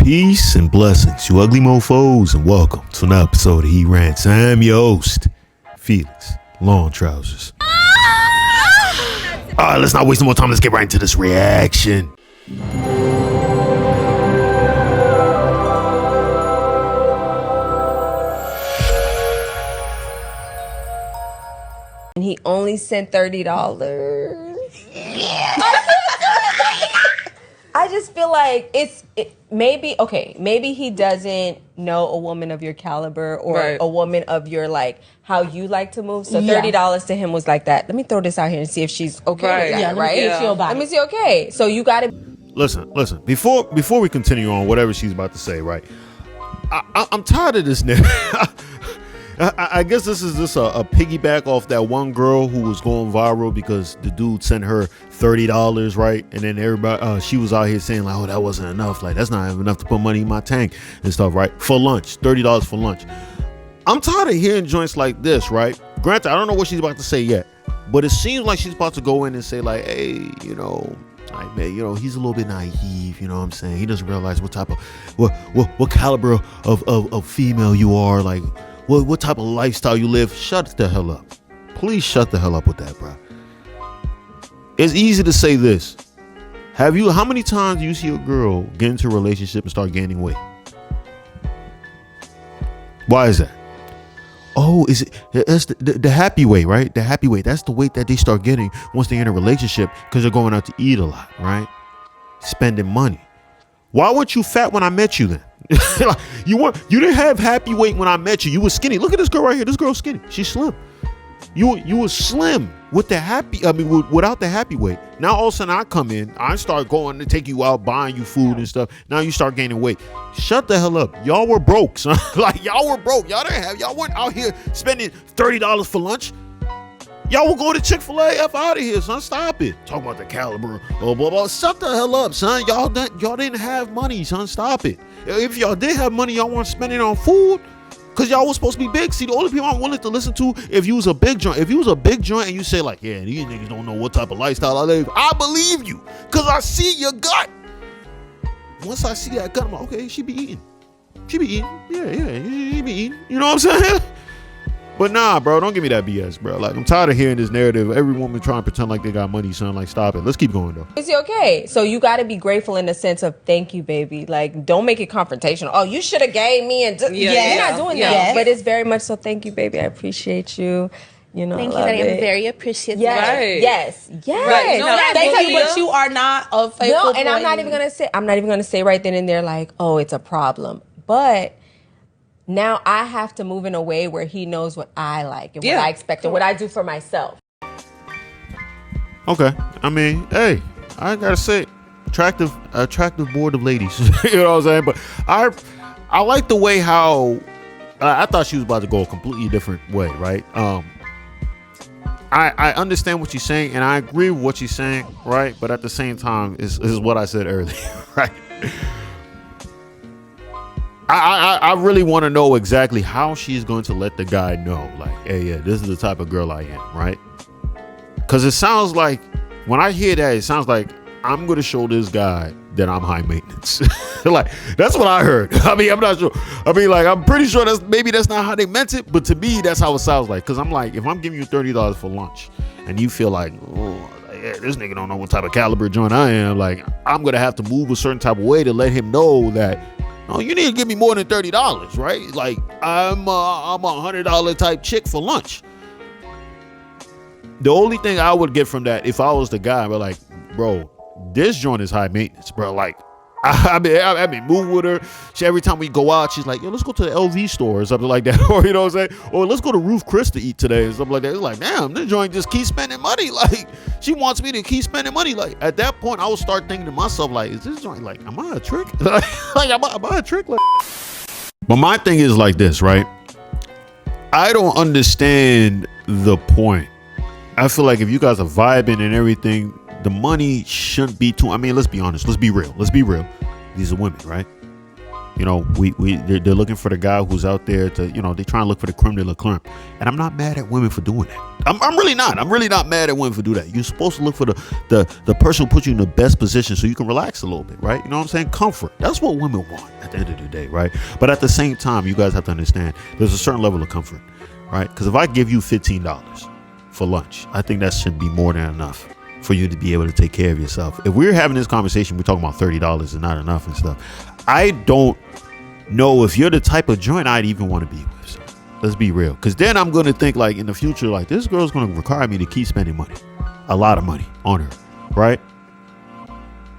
Peace and blessings, you ugly mofos, and welcome to an episode of He Rants. I'm your host, Felix Long Trousers. All right, let's not waste no more time. Let's get right into this reaction. And he only sent $30. I just feel like maybe he doesn't know a woman of your caliber or a woman of your, like, how you like to move. So $30 to him was like that. Let me throw this out here and see if she's okay with that, right? Let me see, okay. So you got to... Listen. Before we continue on, whatever she's about to say, right? I'm tired of this nigga. I guess this is just a piggyback off that one girl who was going viral because the dude sent her $30, right? And then everybody, she was out here saying like, oh, that wasn't enough. Like, that's not enough to put money in my tank and stuff, right? For lunch, $30 for lunch. I'm tired of hearing joints like this, right? Granted, I don't know what she's about to say yet, but it seems like she's about to go in and say like, hey, like, man, he's a little bit naive, you know what I'm saying? He doesn't realize what type of, what caliber of female you are, like, what type of lifestyle you live. Shut the hell up. Please shut the hell up with that, bro. It's easy to say this. How many times do you see a girl get into a relationship and start gaining weight? Why is that? Oh, that's the happy weight, right? The happy weight. That's the weight that they start getting once they're in a relationship because they're going out to eat a lot, right? Spending money. Why weren't you fat when I met you then? You didn't have happy weight when I met you. You were skinny. Look at this girl right here. This girl's skinny. She's slim. You were slim with without the happy weight. Now all of a sudden I come in, I start going to take you out, buying you food and stuff. Now you start gaining weight. Shut the hell up. Y'all were broke, son. Like, y'all were broke. Y'all weren't out here spending $30 for lunch. Y'all will go to Chick-fil-A. F out of here, son. Stop it. Talk about the caliber. Blah, blah, blah. Shut the hell up, son. Y'all didn't have money, son. Stop it. If y'all did have money, y'all weren't spending on food because y'all was supposed to be big. See, the only people I'm willing to listen to if you was a big joint. If you was a big joint and you say like, yeah, these niggas don't know what type of lifestyle I live, I believe you because I see your gut. Once I see that gut, I'm like, okay, she be eating. Yeah, she be eating. You know what I'm saying? But nah, bro, don't give me that BS, bro. Like, I'm tired of hearing this narrative. Every woman trying to pretend like they got money, son. Like, stop it. Let's keep going, though. Is it okay? So you got to be grateful in the sense of thank you, baby. Like, don't make it confrontational. Oh, you should have gave me. You're not doing that. But it's very much so thank you, baby. I appreciate you. Thank you, Daddy. I'm very appreciative. Yes. Right. Thank you, but you are not a faithful. No, and I'm not even gonna say right then and there like, oh, it's a problem. But now I have to move in a way where he knows what I like and what I expect and what I do for myself. Okay. I mean, hey, I gotta say, attractive board of ladies. You know what I'm saying? But I like the way how I thought she was about to go a completely different way, right? I understand what she's saying and I agree with what she's saying, right? But at the same time, is what I said earlier, right? I really want to know exactly how she's going to let the guy know, like, hey, yeah, this is the type of girl I am, right? Because it sounds like, when I hear that, it sounds like I'm going to show this guy that I'm high maintenance. Like, that's what I heard. I mean, I'm not sure. I mean, like, I'm pretty sure that's not how they meant it, but to me, that's how it sounds like. Because I'm like, if I'm giving you $30 for lunch and you feel like, oh, yeah, this nigga don't know what type of caliber joint I am, like, I'm going to have to move a certain type of way to let him know that, oh, you need to give me more than $30, right? Like, I'm a $100 type chick for lunch. The only thing I would get from that, if I was the guy, but like, bro, this joint is high maintenance, bro. Like, I mean, move with her. Every time we go out, she's like, yo, let's go to the LV store or something like that. Or, you know what I'm saying? Or let's go to Roof Chris to eat today or something like that. It's like, damn, this joint just keeps spending money. Like, she wants me to keep spending money. Like, at that point, I would start thinking to myself, like, is this joint, like, am I a trick? Like, am I a trick? Like, but my thing is like this, right? I don't understand the point. I feel like if you guys are vibing and everything, the money shouldn't be too. I mean, let's be honest. Let's be real. These are women, right? You know, they're looking for the guy who's out there to, you know, they're trying to look for the creme de la creme. And I'm not mad at women for doing that. I'm really not. I'm really not mad at women for doing that. You're supposed to look for the person who puts you in the best position so you can relax a little bit, right? You know what I'm saying? Comfort. That's what women want at the end of the day, right? But at the same time, you guys have to understand there's a certain level of comfort, right? Because if I give you $15 for lunch, I think that should be more than enough for you to be able to take care of yourself. If we're having this conversation, we're talking about $30 is not enough and stuff. I don't know if you're the type of joint I'd even want to be with. So let's be real. Because then I'm going to think like in the future, like this girl's going to require me to keep spending money, a lot of money on her, right?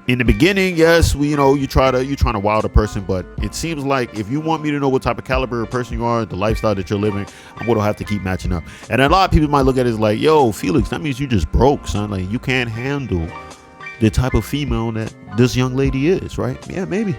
In the beginning, yes, you're trying to wow the person, but it seems like if you want me to know what type of caliber of person you are, the lifestyle that you're living, I'm going to have to keep matching up. And a lot of people might look at it as like, yo, Felix, that means you just broke, son. Like you can't handle the type of female that this young lady is, right? Yeah, maybe.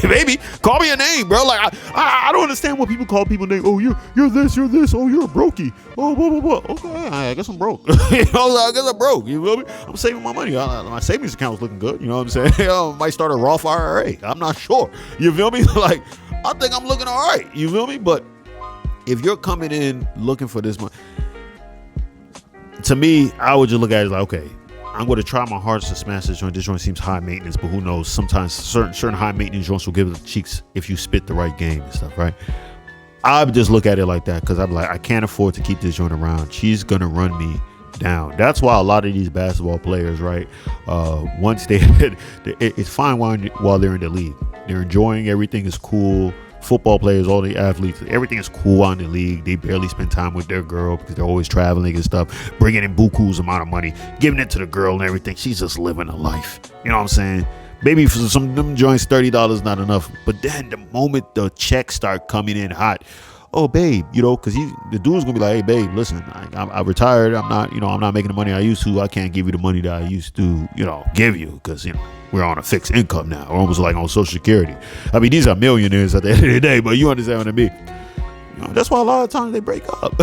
Maybe. Call me a name, bro. Like, I don't understand what people call people names. Oh, you're this. Oh, you're a brokey. Oh, blah, blah, blah. Okay, I guess I'm broke. I guess I'm broke. You feel me? I'm saving my money. My savings account's looking good. You know what I'm saying? I might start a Roth IRA. I'm not sure. You feel me? Like, I think I'm looking all right. You feel me? But if you're coming in looking for this money, to me, I would just look at it like, okay, I'm going to try my hardest to smash this joint. This joint seems high maintenance, but who knows? Sometimes certain high maintenance joints will give it the cheeks if you spit the right game and stuff, right? I would just look at it like that because I'm like, I can't afford to keep this joint around. She's going to run me down. That's why a lot of these basketball players, right? Once it's fine while they're in the league. They're enjoying everything is cool. Football players, all the athletes, everything is cool on the league. They barely spend time with their girl because they're always traveling and stuff, bringing in buku's amount of money, giving it to the girl and everything. She's just living a life. You know what I'm saying? Maybe for some of them joints, $30 not enough. But then the moment the checks start coming in hot, oh babe, because the dude's gonna be like, hey babe, listen, I retired. I'm not making the money I used to. I can't give you the money that I used to, give you because we're on a fixed income now. We're almost like on Social Security. I mean, these are millionaires at the end of the day, but you understand what I mean. That's why a lot of times they break up.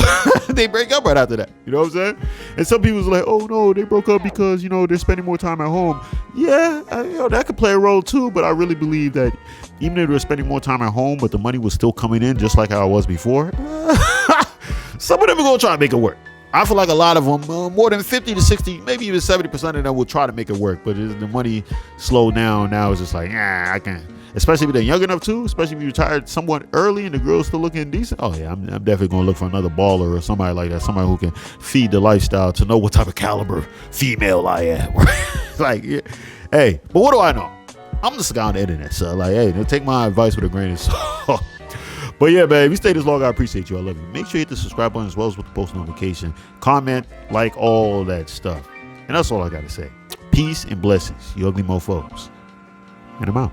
They break up right after that. You know what I'm saying? And some people's like, oh no, they broke up because they're spending more time at home. Yeah, that could play a role too. But I really believe that even if they're spending more time at home, but the money was still coming in just like how it was before, some of them are gonna try to make it work. I feel like a lot of them, more than 50 to 60, maybe even 70% of them will try to make it work. But the money slowed down. Now it's just like, I can't. Especially if they're young enough too. Especially if you retired somewhat early and the girl's still looking decent. Oh yeah, I'm definitely gonna look for another baller or somebody like that. Somebody who can feed the lifestyle to know what type of caliber female I am. Like, yeah. Hey, but what do I know? I'm just a guy on the internet, so like, hey, take my advice with a grain of salt. But yeah, man, if you stay this long, I appreciate you. I love you. Make sure you hit the subscribe button as well as with the post notification. Comment, like, all that stuff. And that's all I got to say. Peace and blessings, you ugly mofos. And I'm out.